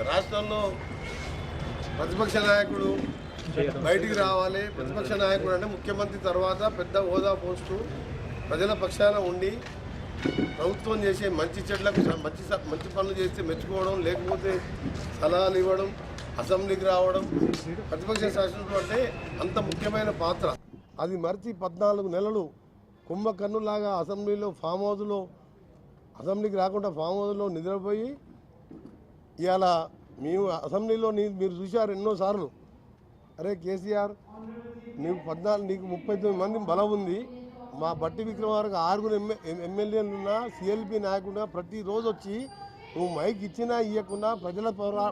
రాష్ట్రంలో ప్రతిపక్ష నాయకుడు బయటికి రావాలి. ప్రతిపక్ష నాయకుడు అంటే ముఖ్యమంత్రి తర్వాత పెద్ద హోదా పోస్టు ప్రజల పక్షాన ఉండి ప్రభుత్వం చేసే మంచి చెట్లకు మంచి పనులు చేస్తే మెచ్చుకోవడం, లేకపోతే సలహాలు ఇవ్వడం, అసెంబ్లీకి రావడం ప్రతిపక్ష శాసనసభ అంటే అంత ముఖ్యమైన పాత్ర. అది మరిచి 14 నెలలు కుంభకన్నులాగా అసెంబ్లీలో ఫామ్ హౌస్లో అసెంబ్లీకి రాకుండా ఫామ్ హౌస్లో నిద్రపోయి ఇవాళ మేము అసెంబ్లీలో మీరు చూశారు ఎన్నోసార్లు, అరే కేసీఆర్ నీకు 39 మంది బలం ఉంది, మా బట్టి విక్రమార్క 6 ఎమ్మెల్యేలున్నా సిఎల్పి నాయకుడున్నా ప్రతిరోజు వచ్చి నువ్వు మైక్ ఇచ్చినా ఇవ్వకుండా ప్రజల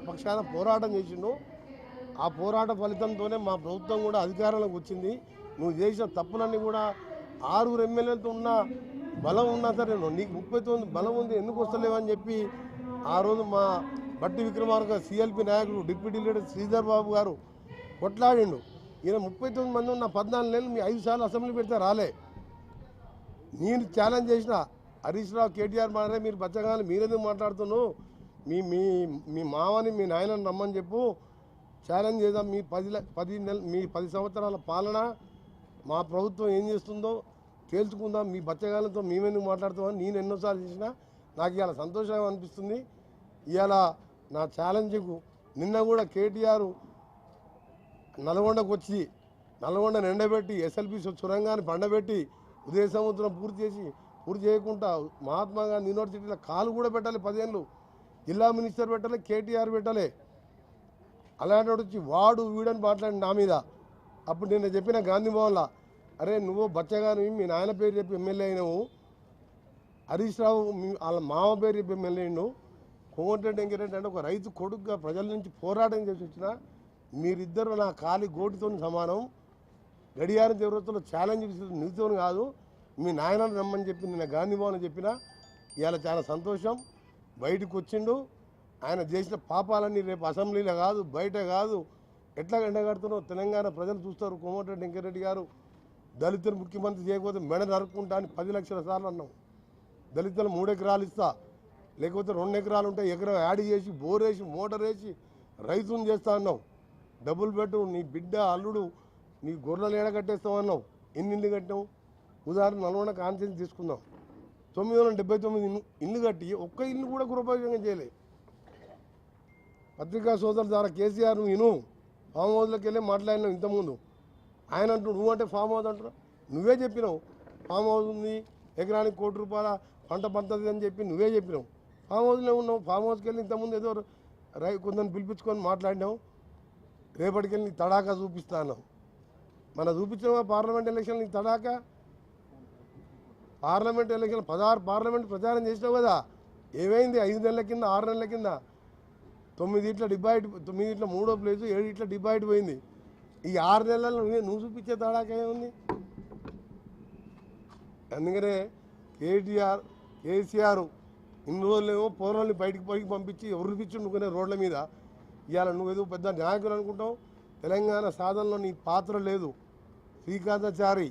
పక్షాన పోరాటం చేసిండు. ఆ పోరాట ఫలితంతోనే మా ప్రభుత్వం కూడా అధికారంలోకి వచ్చింది. నువ్వు చేసిన తప్పులన్నీ కూడా 6 ఎమ్మెల్యేలతో ఉన్న బలం ఉన్నా సరే నీకు 39 బలం ఉంది, ఎందుకు వస్తలేవని చెప్పి ఆ రోజు మా బట్టి విక్రమార్క సిఎల్పి నాయకుడు డిప్యూటీ లీడర్ శ్రీధర్ బాబు గారు కొట్లాడిండు. ఈయన 39 మంది ఉన్న 14 నెలలు మీ 5 సార్లు అసెంబ్లీ పెడితే రాలే. నేను ఛాలెంజ్ చేసిన హరీష్ రావు కేటీఆర్ మాట్లాడే మీరు బచ్చగాని మీరెందుకు మాట్లాడుతున్నావు, మీ మీ మీ మామని మీ నాయనని రమ్మని చెప్పు, ఛాలెంజ్ చేద్దాం. మీ 10 సంవత్సరాల పాలన మా ప్రభుత్వం ఏం చేస్తుందో తేల్చుకుందాం, మీ బచ్చగాలతో మేమెందుకు మాట్లాడుతామని నేను ఎన్నోసార్లు చేసినా నాకు ఇవాళ సంతోషంగా అనిపిస్తుంది. ఇవాళ నా ఛాలెంజ్కు నిన్న కూడా కేటీఆర్ నల్గొండకు వచ్చి నల్గొండను ఎండబెట్టి ఎస్ఎల్పి సొరంగాన్ని పండబెట్టి ఉదయ సముద్రం పూర్తి చేయకుండా మహాత్మా గాంధీ యూనివర్సిటీలో కాలు కూడా పెట్టాలి, 10 ఏళ్ళు జిల్లా మినిస్టర్ పెట్టాలి, కేటీఆర్ పెట్టాలి. అలాంటి వచ్చి వాడు వీడని మాట్లాడి నా మీద. అప్పుడు నేను చెప్పిన గాంధీ భవన్లో, అరే నువ్వు బచ్చగాని మీ నాయన పేరు చెప్పి ఎమ్మెల్యే అయినావు, హరీష్ రావు వాళ్ళ మామ పేరు చెప్పి ఎమ్మెల్యే అయినావు, కోమటిరెడ్డి వెంకటరెడ్డి అంటే ఒక రైతు కొడుకుగా ప్రజల నుంచి పోరాటం చేసి వచ్చిన మీరిద్దరు నా కాలి గోటితో సమానం, గడియారం తీవ్రతలో ఛాలెంజ్ నీతో కాదు, మీ నాయనని రమ్మని చెప్పి నిన్న గాంధీ భవన్ చెప్పిన. ఇవాళ చాలా సంతోషం, బయటకు వచ్చిండు. ఆయన చేసిన పాపాలన్నీ రేపు అసెంబ్లీలో కాదు బయట కాదు ఎట్లా ఎండగడుతున్నావు తెలంగాణ ప్రజలు చూస్తారు. కోమటిరెడ్డి వెంకటరెడ్డి గారు దళితులు ముఖ్యమంత్రి చేయకపోతే మెడ నరుక్కుంటా అని 10 లక్షల సార్లు అన్నాం. దళితులు 3 ఎకరాలు ఇస్తా, లేకపోతే 2 ఎకరాలు ఉంటే ఎకరం యాడ్ చేసి బోర్ వేసి మోటార్ వేసి రైతుని చేస్తా అన్నావు. డబ్బులు పెట్టు, నీ బిడ్డ అల్లుడు నీ గొర్రెలు ఏడగట్టేస్తామన్నావు. ఎన్ని ఇల్లు కట్టినావు? ఉదాహరణ నల్గొండ కాన్ఫరెన్స్ తీసుకుందాం, 979 ఇల్లు కట్టి ఒక్క ఇల్లు కూడా గృహోపయోగం చేయలే. పత్రికా సోదరుల ద్వారా కేసీఆర్ నువ్వు ఫామ్ హౌస్లోకి వెళ్ళి మాట్లాడినావు ఇంతకుముందు. ఆయన అంటూ నువ్వు అంటే ఫామ్ హౌస్ అంటారు, నువ్వే చెప్పినావు ఫామ్ హౌస్ ఉంది, ఎకరానికి ₹1 పంట పండుతుంది అని చెప్పి నువ్వే చెప్పినావు. ఫామ్ హౌస్లో ఉన్నావు. ఫామ్ హౌస్కి వెళ్ళి ఇంతకుముందు ఏదో కొందరిని పిలిపించుకొని మాట్లాడినావు. రేపటికెళ్ళి నీ తడాకా చూపిస్తా అన్నావు. మన చూపించిన పార్లమెంట్ ఎలక్షన్ నీకు తడాకా. పార్లమెంట్ ఎలక్షన్ 16 పార్లమెంట్ ప్రచారం చేసినావు కదా, ఏమైంది? 5 నెలల కింద 6 నెలల కింద 9 డిబైట్, 9 3వ ప్లేసు, 7 డిబైట్ పోయింది. ఈ 6 నెలల్లో నువ్వు చూపించే తడాకా ఏముంది? అందుకనే కేసీఆర్ ఇన్ని రోజులేమో పౌరుల్ని బయటికి పంపించి ఎవరు పిచ్చుండుకునే రోడ్ల మీద. ఇవాళ నువ్వేదో పెద్ద నాయకులు అనుకుంటావు. తెలంగాణ సాధనలో నీ పాత్ర లేదు. శ్రీకాంతాచారి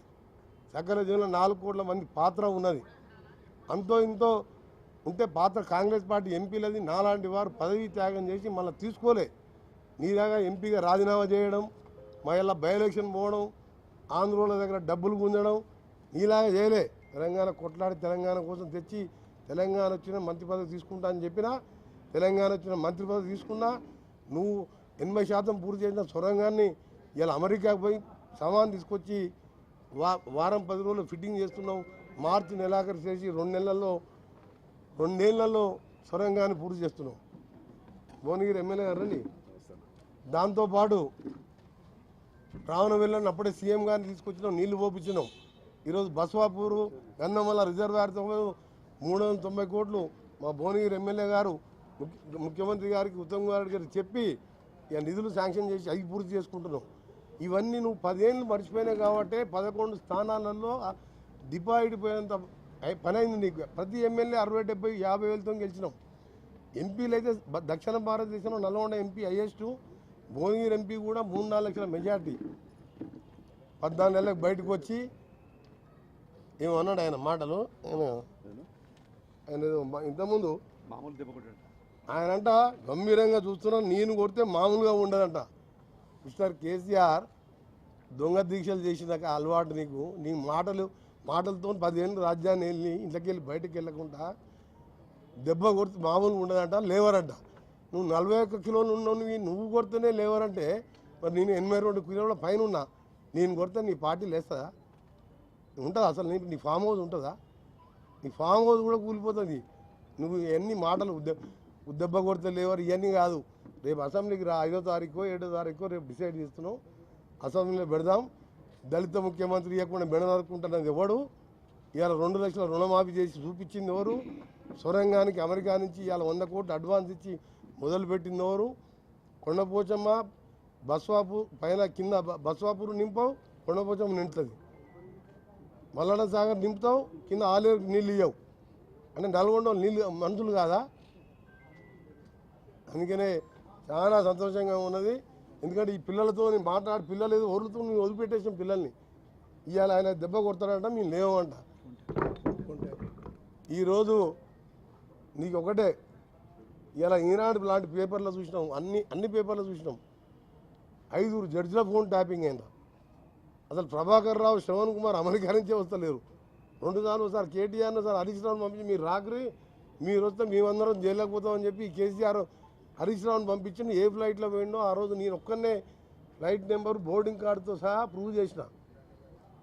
సకల జీవనంలో 4 కోట్ల మంది పాత్ర ఉన్నది. అంతో ఇంతో ఉంటే పాత్ర కాంగ్రెస్ పార్టీ ఎంపీలది. నాలాంటి వారు పదవీ త్యాగం చేసి మళ్ళీ తీసుకోలే. నీలాగా ఎంపీగా రాజీనామా చేయడం, మళ్ళీ బై ఎలక్షన్ పోవడం, ఆంధ్రోల దగ్గర డబ్బులు గుంజడం నీలాగా చేయలే. తెలంగాణ కొట్లాడి తెలంగాణ కోసం తెచ్చి తెలంగాణ వచ్చిన మంత్రి పదవి తీసుకుంటా అని చెప్పినా, తెలంగాణ వచ్చిన మంత్రి పదవి తీసుకున్నా. నువ్వు 80% పూర్తి చేసిన సొరంగాన్ని ఇలా అమెరికాకు పోయి సామాన్ తీసుకొచ్చి వారం 10 రోజులు ఫిట్టింగ్ చేస్తున్నావు. మార్చి నెలాఖరు చేసి 2 నెలల్లో సొరంగాన్ని పూర్తి చేస్తున్నావు. భువనగిరి ఎమ్మెల్యే గారు రండి. దాంతోపాటు రావణవెల్లని అప్పుడే సీఎం గారిని తీసుకొచ్చినాం, నీళ్లు పోపించినాం. ఈరోజు బస్వాపూరు గంధమల్ల రిజర్వాయర్తో 390 కోట్లు మా భువనగిరి ఎమ్మెల్యే గారు ముఖ్యమంత్రి గారికి ఉత్తమ్ కుమార్ రెడ్డి గారికి చెప్పి ఇక నిధులు శాంక్షన్ చేసి అవి పూర్తి చేసుకుంటున్నాం. ఇవన్నీ నువ్వు 10 ఏళ్ళు మర్చిపోయినావు కాబట్టి 11 స్థానాలలో డిపాజిట్ పోయేంత పని అయింది నీకు. ప్రతి ఎమ్మెల్యే 60, 70, 50 వేలతో గెలిచినాం. ఎంపీలు అయితే దక్షిణ భారతదేశంలో Nalgonda MP highest, Bhuvanagiri MP కూడా 3-4 లక్షల మెజార్టీ. 14 నెలలకు బయటకు వచ్చి ఏమన్నాడు ఆయన మాటలు. ఆయన ఇంతకుముందు ఆయనంట గంభీరంగా చూస్తున్నా, నేను కొడితే మామూలుగా ఉండదంట. మిస్టర్ కేసీఆర్ దొంగ దీక్షలు చేసినాక అలవాటు నీకు. నీ మాటలతో 10 ఏళ్ళు రాజ్యాన్ని వెళ్ళి ఇంట్లోకి వెళ్ళి బయటకు వెళ్ళకుండా దెబ్బ కొడితే మామూలుగా ఉండదంట, లేవరంట. నువ్వు 41 కిలోలు ఉన్నావు, నువ్వు కొడితేనే లేవరంటే మరి నేను 82 కిలోల పైన ఉన్నా, నేను కొడితే నీ పార్టీ లేస్తుందా? ఉంటుందా అసలు? నీ ఫామ్ హౌస్ ఉంటుందా? నీ ఫామ్ హౌస్ కూడా కూలిపోతుంది. నువ్వు ఎన్ని మాటలు ఉద్దెబ్బ కొడితే లేవరు ఇవన్నీ కాదు. రేపు అసెంబ్లీకి రా, 5వ తారీఖు 7వ తారీఖు రేపు డిసైడ్ చేస్తున్నాం. అసెంబ్లీలో పెడదాం. దళిత ముఖ్యమంత్రి ఇవ్వకుండా బెడదనుకుంటున్నది ఎవడు? ఇవాళ 2 లక్షల రుణమాఫీ చేసి చూపించింది ఎవరు? సొరంగానికి అమెరికా నుంచి ఇవాళ 100 కోట్లు అడ్వాన్స్ ఇచ్చి మొదలుపెట్టింది ఎవరు? కొండపోచమ్మ బస్వాపూర్ పైన కింద బస్వాపూర్ నింపావు, కొండపోచమ్మ నింపుతుంది. మల్లన్న సాగర్ నింపుతావు, కింద ఆలేరుకు నీళ్ళు ఇవ్వవు. అంటే నల్గొండ నీళ్ళు మనుషులు కాదా? అందుకనే చాలా సంతోషంగా ఉన్నది. ఎందుకంటే ఈ పిల్లలతో మాట్లాడి పిల్లలు ఏదో ఒరులతో మేము వదిలిపెట్టేసాం పిల్లల్ని. ఇవాళ ఆయన దెబ్బ కొడతాడంట, మేము లేవంట. ఈరోజు నీకు ఒకటే, ఇలా ఈనాడు లాంటి పేపర్లో చూసినాం, అన్ని పేపర్లో చూసినాం. 5 జడ్జిల ఫోన్ ట్యాపింగ్ అయిందా? అసలు ప్రభాకర్ రావు, శ్రవణ్ కుమార్ అమెరికా నుంచే వస్తలేరు. 2 సార్లు ఒకసారి కేటీఆర్ను సార్ హరీష్ రావుని పంపించి మీరు రాకరి, మీరు వస్తే మేమందరం జైల్లోకి పోతామని చెప్పి కేసీఆర్ హరీష్ రావుని పంపించింది. ఏ ఫ్లైట్లో పోయిండో ఆ రోజు నేను ఒక్కనే ఫ్లైట్ నెంబర్ బోర్డింగ్ కార్డుతో సహా ప్రూవ్ చేసిన.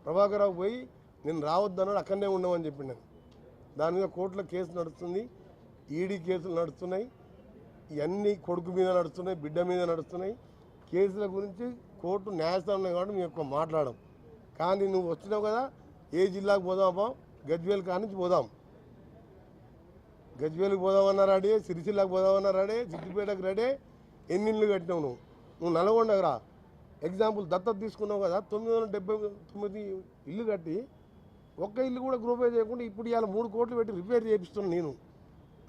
ప్రభాకర్ రావు పోయి నేను రావద్దన్నాడు, అక్కడనే ఉండమని చెప్పిండు. దాని మీద కోర్టులో కేసు నడుస్తుంది, ఈడీ కేసులు నడుస్తున్నాయి. ఇవన్నీ కొడుకు మీద నడుస్తున్నాయి, బిడ్డ మీద నడుస్తున్నాయి. కేసుల గురించి కోర్టు న్యాయస్థానం కాబట్టి మేము ఎక్కువ మాట్లాడడం. కానీ నువ్వు వచ్చినావు కదా, ఏ జిల్లాకు పోదామా? గజ్వేల్ కానించి పోదాం. గజ్వేల్కి పోదామన్నా రెడీ, సిరిసిల్లాకు పోదామన్నా రెడీ, సిద్దిపేటకు రెడీ. ఎన్ని ఇళ్ళు కట్టినావు నువ్వు నల్గొండకు రా. ఎగ్జాంపుల్ దత్తత తీసుకున్నావు కదా, 979 ఇల్లు కట్టి ఒక్క ఇల్లు కూడా గ్రూపే చేయకుండా ఇప్పుడు ఇవాళ 3 కోట్లు పెట్టి రిపేర్ చేపిస్తున్నాను. నేను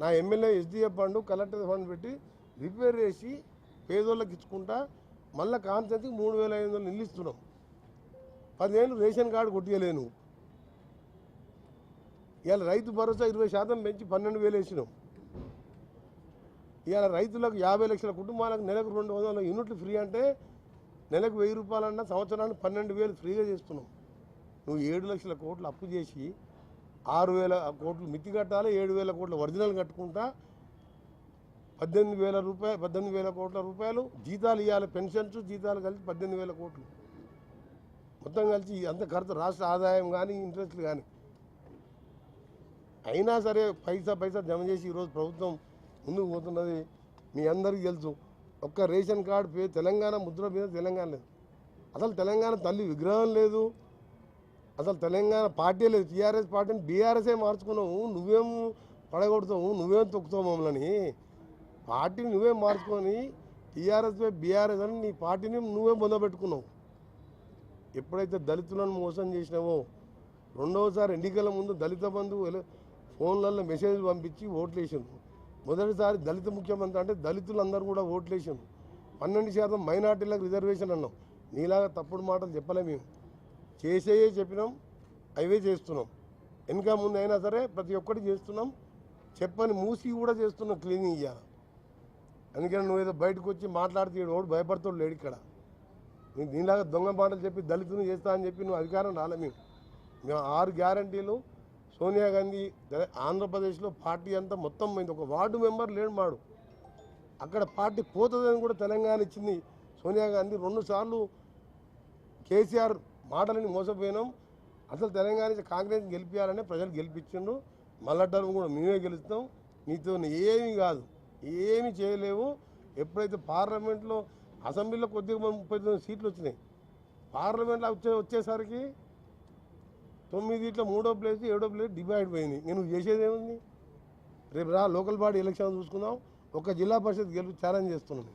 నా MLA SDF fund, collector fund పెట్టి రిపేర్ చేసి పేదోళ్ళకి ఇచ్చుకుంటా. మళ్ళీ కాన్సెన్స్కి 3500 ఇల్లు ఇస్తున్నాం. 10 ఏళ్ళు రేషన్ కార్డు కొట్టియలేను. ఇవాళ రైతు భరోసా 20% పెంచి 12,000 వేసినాం. ఇవాళ రైతులకు 50 లక్షల కుటుంబాలకు నెలకు 200 యూనిట్లు ఫ్రీ అంటే నెలకు 1000 రూపాయలన్నా సంవత్సరానికి 12,000 ఫ్రీగా చేస్తున్నాం. నువ్వు 7 లక్షల కోట్లు అప్పు చేసి 6,000 కోట్లు మిత్తి కట్టాలి, 7,000 కోట్ల ఒరిజినల్ కట్టుకుంటా 18,000 కోట్ల రూపాయలు జీతాలు ఇవ్వాలి. పెన్షన్స్ జీతాలు కలిసి 18,000 కోట్లు మొత్తం కలిసి అంత ఖర్చు, రాష్ట్ర ఆదాయం కానీ ఇంట్రెస్ట్లు కానీ. అయినా సరే పైసా జమ చేసి ఈరోజు ప్రభుత్వం ముందుకు పోతున్నది. మీ అందరికీ తెలుసు. ఒక్క రేషన్ కార్డు తెలంగాణ ముద్ర మీద తెలంగాణ లేదు. అసలు తెలంగాణ తల్లి విగ్రహం లేదు. అసలు తెలంగాణ పార్టీ లేదు. టీఆర్ఎస్ పార్టీని బీఆర్ఎస్ఏ మార్చుకున్నావు. నువ్వేం పడగొడతావు, నువ్వేం తొక్కుతావు మమ్మల్ని. పార్టీని నువ్వే మార్చుకొని టీఆర్ఎస్ బీఆర్ఎస్ అని నీ పార్టీని నువ్వే మొదలుపెట్టుకున్నావు. ఎప్పుడైతే దళితులను మోసం చేసినావో, రెండవసారి ఎన్నికల ముందు దళిత బంధు ఫోన్లలో మెసేజ్లు పంపించి ఓట్లు వేసాను. మొదటిసారి దళిత ముఖ్యమంత్రి అంటే దళితులందరూ కూడా ఓట్లు వేసాను. 12% మైనార్టీలకు రిజర్వేషన్ అన్నాం. నీలాగా తప్పుడు మాటలు చెప్పలే. మేము చేసేయే చెప్పినాం, అవే చేస్తున్నాం. వెనక ముందు అయినా సరే ప్రతి ఒక్కటి చేస్తున్నాం. చెప్పని మూసి కూడా చేస్తున్నాం క్లీనింగ్ ఇవ్వాలి. అందుకని నువ్వేదో బయటకు వచ్చి మాట్లాడితే ఓడు భయపడతాడు లేడు. ఇక్కడ నీలాగా దొంగ మాటలు చెప్పి దళితుని చేస్తా అని చెప్పి నువ్వు అధికారం రాలే. మేము 6 గ్యారంటీలు సోనియా గాంధీ ఆంధ్రప్రదేశ్లో పార్టీ అంతా మొత్తం పోయింది. ఒక వార్డు మెంబర్ లేడు మాడు. అక్కడ పార్టీ పోతుందని కూడా తెలంగాణ ఇచ్చింది సోనియా గాంధీ. 2 సార్లు కేసీఆర్ మాటలని మోసపోయినాం. అసలు తెలంగాణ కాంగ్రెస్ గెలిపించాలనే ప్రజలు గెలిపించిండ్రు. మళ్ళా టర్మ్ కూడా మేమే గెలుస్తాం. నీతో ఏమీ కాదు, ఏమీ చేయలేవు. ఎప్పుడైతే పార్లమెంట్లో అసెంబ్లీలో కొద్దిగా 39 సీట్లు వచ్చినాయి. పార్లమెంట్లో వచ్చేసరికి 9 3వ ప్లేస్ 7వ ప్లేస్ డివైడ్ పోయింది. నేను చేసేది ఏముంది? రేపు రా లోకల్ బాడీ ఎలక్షన్ చూసుకుందాం. ఒక జిల్లా పరిషత్ గెలిపి ఛాలెంజ్ చేస్తున్నాను.